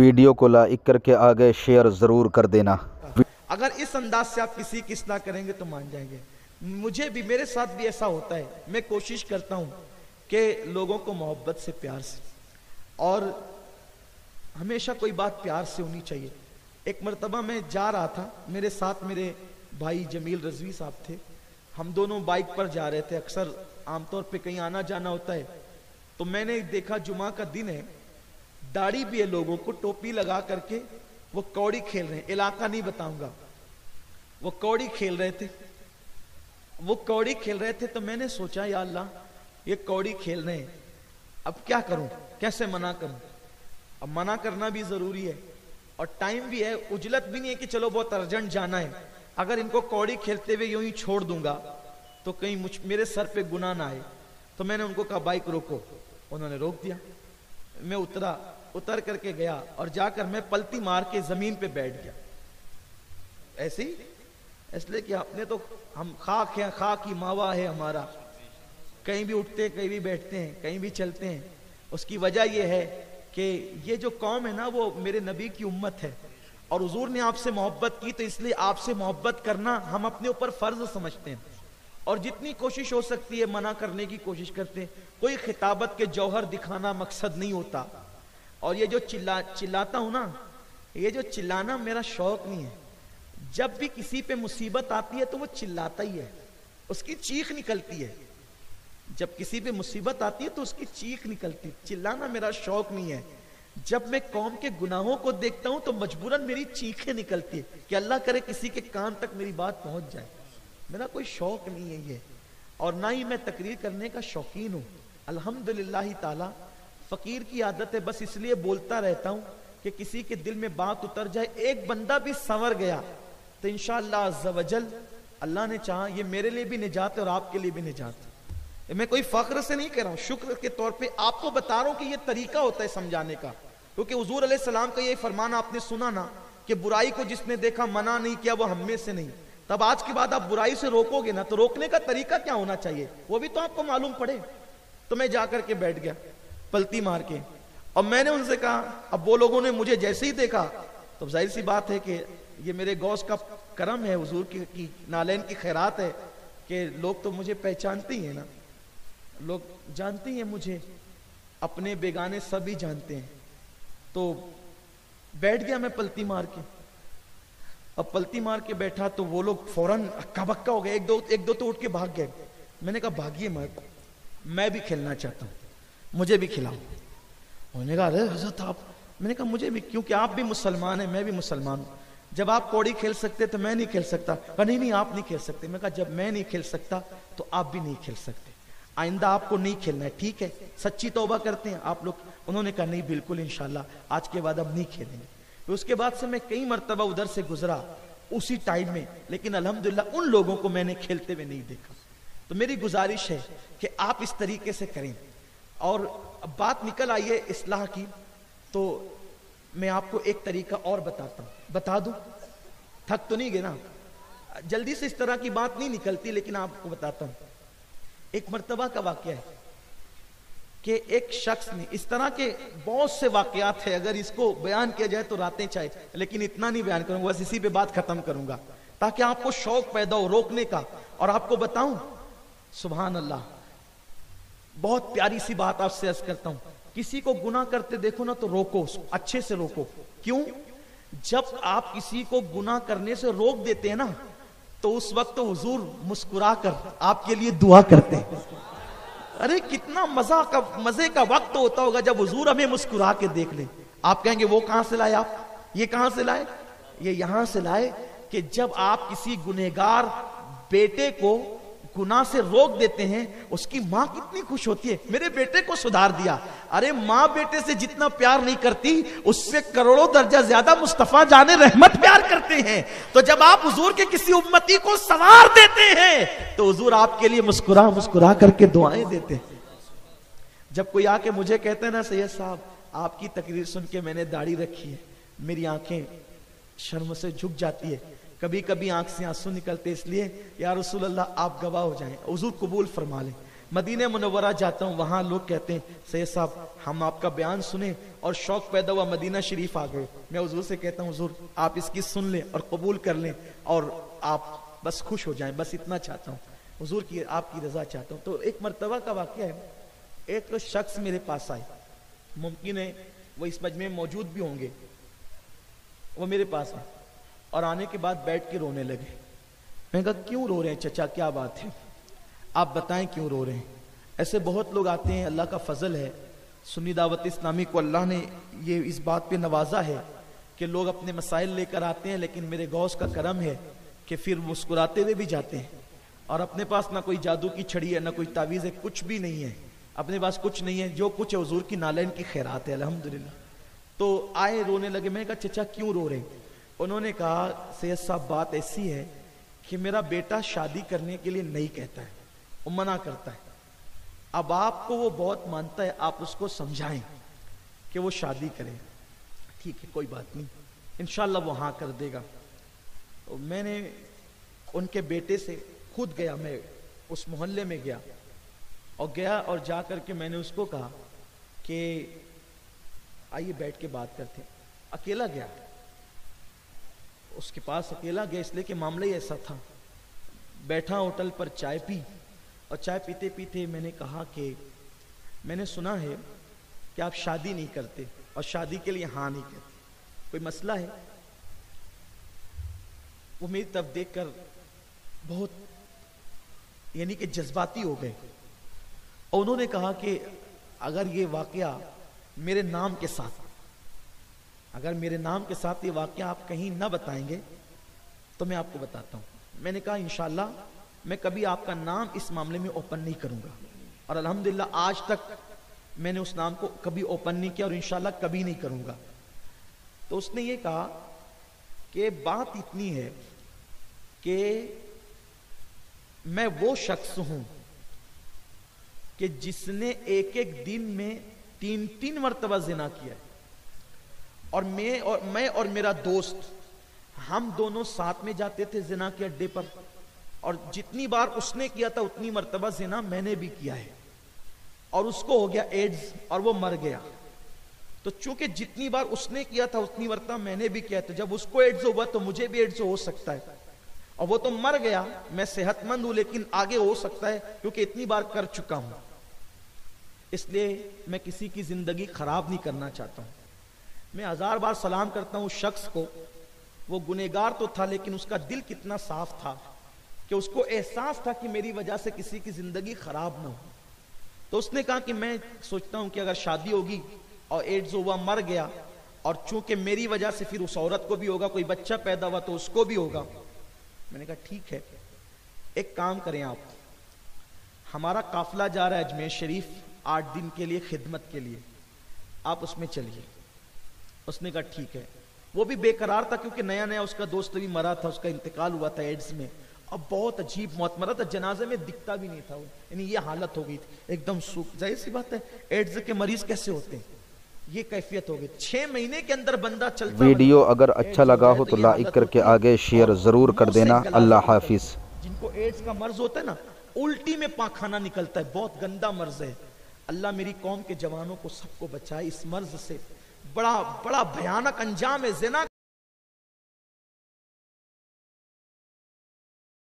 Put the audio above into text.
Video को like करके आगे शेयर ज़रूर कर देना। अगर इस अंदाज से आप किसी की इस्लाह करेंगे तो मान जाएंगे। मुझे भी, मेरे साथ भी ऐसा होता है। मैं कोशिश करता हूं कि लोगों को मोहब्बत से, प्यार से, और हमेशा कोई बात प्यार से होनी चाहिए। एक मर्तबा मैं जा रहा था, मेरे साथ मेरे भाई जमील रजवी साहब थे। हम दोनों बाइक पर जा रहे थे। अक्सर आमतौर पे कहीं आना जाना होता है, तो मैंने देखा जुमा का दिन है, दाढ़ी भी है लोगों को, टोपी लगा करके वो कौड़ी खेल रहे हैं। इलाका नहीं बताऊंगा। वो कौड़ी खेल रहे थे, वो कौड़ी खेल रहे थे। तो मैंने सोचा, या अल्लाह, ये कौड़ी खेल रहे हैं, अब क्या करूं, कैसे मना करूं। अब मना करना भी जरूरी है और टाइम भी है, उजलत भी नहीं है कि चलो बहुत अर्जेंट जाना है। अगर इनको कौड़ी खेलते हुए यूं ही छोड़ दूंगा तो कहीं मेरे सर पे गुनाह ना आए। तो मैंने उनको कहा बाइक रोको। उन्होंने रोक दिया। मैं उतर करके गया और जाकर मैं पलटी मार के जमीन पे बैठ गया। ऐसे ही, इसलिए कि आपने तो, हम खाक हैं, खाक ही मावा है हमारा। कहीं भी उठते हैं, कहीं भी बैठते हैं, कहीं भी चलते हैं। उसकी वजह यह है कि ये जो कौम है ना, वो मेरे नबी की उम्मत है और हुजूर ने आपसे मोहब्बत की, तो इसलिए आपसे मोहब्बत करना हम अपने ऊपर फर्ज समझते हैं और जितनी कोशिश हो सकती है मना करने की कोशिश करते हैं। कोई खिताबत के जौहर दिखाना मकसद नहीं होता। और ये जो चिल्लाता हूं ना, ये जो चिल्लाना मेरा शौक नहीं है। जब भी किसी पे मुसीबत आती है तो वो चिल्लाता ही है, उसकी चीख निकलती है। जब किसी पे मुसीबत आती है तो उसकी चीख निकलती है। चिल्लाना मेरा शौक नहीं है। जब मैं कौम के गुनाहों को देखता हूं तो मजबूरन मेरी चीखें निकलती है कि अल्लाह करे किसी के कान तक मेरी बात पहुंच जाए। मेरा कोई शौक नहीं है ये, और ना ही मैं तकरीर करने का शौकीन हूं। अल्हम्दुलिल्लाह ताला, फकीर की आदत है, बस इसलिए बोलता रहता हूं कि किसी के दिल में बात उतर जाए। एक बंदा भी संवर गया तो इंशाअल्लाह अज़्ज़ा वजल, अल्लाह ने चाहा, ये मेरे लिए भी निजात है और आपके लिए भी निजात है। मैं कोई फख्र से नहीं कह रहा हूं, शुक्र के तौर पे आपको बता रहा हूं कि ये तरीका होता है समझाने का। क्योंकि हुजूर अलैहिस्सलाम का ये फरमान आपने सुना ना कि बुराई को जिसने देखा मना नहीं किया वो हम में से नहीं। तब आज के बाद आप बुराई से रोकोगे ना, तो रोकने का तरीका क्या होना चाहिए वो भी तो आपको मालूम पड़े। तो मैं जाकर के बैठ गया पलटी मार के, और मैंने उनसे कहा, अब वो लोगों ने मुझे जैसे ही देखा तो जाहिर सी बात है कि ये मेरे गौस का करम है, हुजूर की नालैन की खैरात है कि लोग तो मुझे पहचानते ही है ना, लोग जानते हैं मुझे, अपने बेगाने सभी जानते हैं। तो बैठ गया मैं पलटी मार के। अब पलटी मार के बैठा तो वो लोग फौरन हक्का बक्का हो गए। एक दो तो उठ के भाग गए। मैंने कहा भागिए मत, मैं भी खेलना चाहता हूँ, मुझे भी खिलाओ। उन्होंने कहा अरे हज़रत आप। मैंने कहा मुझे भी, क्योंकि आप भी मुसलमान हैं, मैं भी मुसलमान हूँ। जब आप कौड़ी खेल सकते तो मैं नहीं खेल सकता। कहा नहीं आप नहीं खेल सकते। मैं कहा जब मैं नहीं खेल सकता तो आप भी नहीं खेल सकते, आइंदा आपको नहीं खेलना है, ठीक है? सच्ची तौबा करते हैं आप लोग? उन्होंने कहा नहीं बिल्कुल इंशाल्लाह आज के बाद अब नहीं खेलेंगे। तो उसके बाद से मैं कई मरतबा उधर से गुजरा उसी टाइम में, लेकिन अल्हम्दुलिल्लाह उन लोगों को मैंने खेलते हुए नहीं देखा। तो मेरी गुजारिश है कि आप इस तरीके से करें। और अब बात निकल आई है इस्लाह की, तो मैं आपको एक तरीका और बताता हूं। बता दूं? थक तो नहीं गए ना? जल्दी से इस तरह की बात नहीं निकलती, लेकिन आपको बताता हूं। एक मर्तबा का वाकया है कि एक शख्स ने, इस तरह के बहुत से वाकयात है, अगर इसको बयान किया जाए तो रातें चाहे, लेकिन इतना नहीं बयान करूंगा, बस इसी पे बात खत्म करूंगा ताकि आपको शौक पैदा हो रोकने का। और आपको बताऊं, सुभान अल्लाह, बहुत प्यारी सी बात आपसे अर्ज करता हूं। किसी को गुनाह करते देखो ना तो रोको, अच्छे से रोको। क्यों? जब आप किसी को गुनाह करने से रोक देते हैं ना, तो उस वक्त तो हुजूर मुस्कुरा कर आपके लिए दुआ करते हैं। अरे कितना मजे का वक्त होता होगा जब हुजूर हमें मुस्कुरा के देख ले। आप कहेंगे वो कहां से लाए आप, ये कहां से लाए? ये यहां से लाए कि जब आप किसी गुनहगार बेटे को गुनाह से रोक देते हैं, उसकी मां कितनी खुश होती है, मेरे बेटे को सुधार दिया। अरे मां बेटे से जितना प्यार नहीं करती, उससे करोड़ों दर्जा ज्यादा मुस्तफा जाने रहमत प्यार करते हैं। तो जब आप हुजूर के किसी उम्मती को संवार देते हैं तो हुजूर आपके लिए मुस्कुरा मुस्कुरा करके दुआएं देते हैं। जब कोई आके मुझे कहते हैं ना, सैयद साहब आपकी तकरीर सुन के मैंने दाढ़ी रखी है, मेरी आंखें शर्म से झुक जाती है, कभी कभी आंख से आंसू निकलते, इसलिए या रसूल अल्लाह आप गवाह हो जाएं, हुजूर कबूल फरमा लें। मदीने मुनव्वरा जाता हूँ, वहां लोग कहते हैं सैयद साहब हम आपका बयान सुने और शौक पैदा हुआ, मदीना शरीफ आ गए। मैं हुजूर से कहता हूँ हुजूर आप इसकी सुन लें और कबूल कर लें और आप बस खुश हो जाएं, बस इतना चाहता हूँ हुजूर की आपकी रजा चाहता हूँ। तो एक मर्तबा का वाकया है, एक शख्स मेरे पास आए, मुमकिन है वो इस मजमे में मौजूद भी होंगे, वो मेरे पास आए और आने के बाद बैठ के रोने लगे। मैं कहा क्यों रो रहे हैं चचा, क्या बात है, आप बताएं क्यों रो रहे हैं। ऐसे बहुत लोग आते हैं, अल्लाह का फजल है, सुन्नी दावत इस्लामी को अल्लाह ने ये इस बात पे नवाजा है कि लोग अपने मसाइल लेकर आते हैं, लेकिन मेरे गौस का करम है कि फिर मुस्कुराते हुए भी जाते हैं और अपने पास ना कोई जादू की छड़ी है, ना कोई तावीज़ है, कुछ भी नहीं है, अपने पास कुछ नहीं है, जो कुछ है हुजूर की नालैन की खैरात है अल्हम्दुलिल्लाह। तो आए रोने लगे। मैं कहा चचा क्यों रो रहे? उन्होंने कहा सैयद साहब बात ऐसी है कि मेरा बेटा शादी करने के लिए नहीं कहता है, वो मना करता है। अब आपको वो बहुत मानता है, आप उसको समझाएं कि वो शादी करे। ठीक है कोई बात नहीं, इंशाल्लाह वो हाँ कर देगा। तो मैंने उनके बेटे से खुद गया, मैं उस मोहल्ले में गया और जा करके मैंने उसको कहा कि आइए बैठ के बात करते हैं। अकेला गया, उसके पास अकेला गया इसलिए कि मामला ही ऐसा था। बैठा होटल पर, चाय पी और चाय पीते पीते मैंने कहा कि मैंने सुना है कि आप शादी नहीं करते और शादी के लिए हाँ नहीं कहते, कोई मसला है? वो मेरी तरफ देखकर बहुत यानी कि जज्बाती हो गए और उन्होंने कहा कि अगर ये वाकया मेरे नाम के साथ, अगर मेरे नाम के साथ ये वाकया आप कहीं ना बताएंगे तो मैं आपको बताता हूं। मैंने कहा इंशाल्लाह मैं कभी आपका नाम इस मामले में ओपन नहीं करूंगा और अल्हम्दुलिल्लाह आज तक मैंने उस नाम को कभी ओपन नहीं किया और इंशाल्लाह कभी नहीं करूंगा। तो उसने ये कहा कि बात इतनी है कि मैं वो शख्स हूं कि जिसने एक एक दिन में 3-3 मरतबा जिना किया है और मैं और मेरा दोस्त हम दोनों साथ में जाते थे जिना के अड्डे पर और जितनी बार उसने किया था उतनी मरतबा जिना मैंने भी किया है और उसको हो गया एड्स और वो मर गया। तो चूंकि जितनी बार उसने किया था उतनी मरतबा मैंने भी किया था, जब उसको एड्स हुआ तो मुझे भी एड्स हो सकता है और वो तो मर गया, मैं सेहतमंद हूं लेकिन आगे हो सकता है क्योंकि इतनी बार कर चुका हूं। इसलिए मैं किसी की जिंदगी खराब नहीं करना चाहता हूं। मैं 1000 बार सलाम करता हूं उस शख्स को, वो गुनहगार तो था लेकिन उसका दिल कितना साफ था कि उसको एहसास था कि मेरी वजह से किसी की जिंदगी खराब ना हो। तो उसने कहा कि मैं सोचता हूं कि अगर शादी होगी और एड्स हुआ मर गया और चूंकि मेरी वजह से फिर उस औरत को भी होगा, कोई बच्चा पैदा हुआ तो उसको भी होगा। मैंने कहा ठीक है, एक काम करें आप, हमारा काफिला जा रहा है अजमेर शरीफ 8 दिन के लिए खिदमत के लिए, आप उसमें चलिए। उसने कहा ठीक है। वो भी बेकरार था क्योंकि नया नया उसका दोस्त भी मरा था, उसका इंतकाल हुआ था एड्स में, अब बहुत अजीब मौत मरा था, जनाजे में दिखता भी नहीं था वो, यानी ये हालत हो गई थी एकदम सूख। जाहिर सी बात है एड्स के मरीज कैसे होते हैं, ये कैफियत हो गई। 6 महीने के अंदर बंदा चलता। वीडियो अगर अच्छा लगा हो तो लाइक करके आगे शेयर जरूर कर देना। अल्लाह हाफिज। जिनको एड्स का मर्ज होता है ना, उल्टी में पाखाना निकलता है, बहुत गंदा मर्ज है। अल्लाह मेरी कौम के जवानों को सबको बचाए इस मर्ज से। बड़ा बड़ा भयानक अंजाम है जिना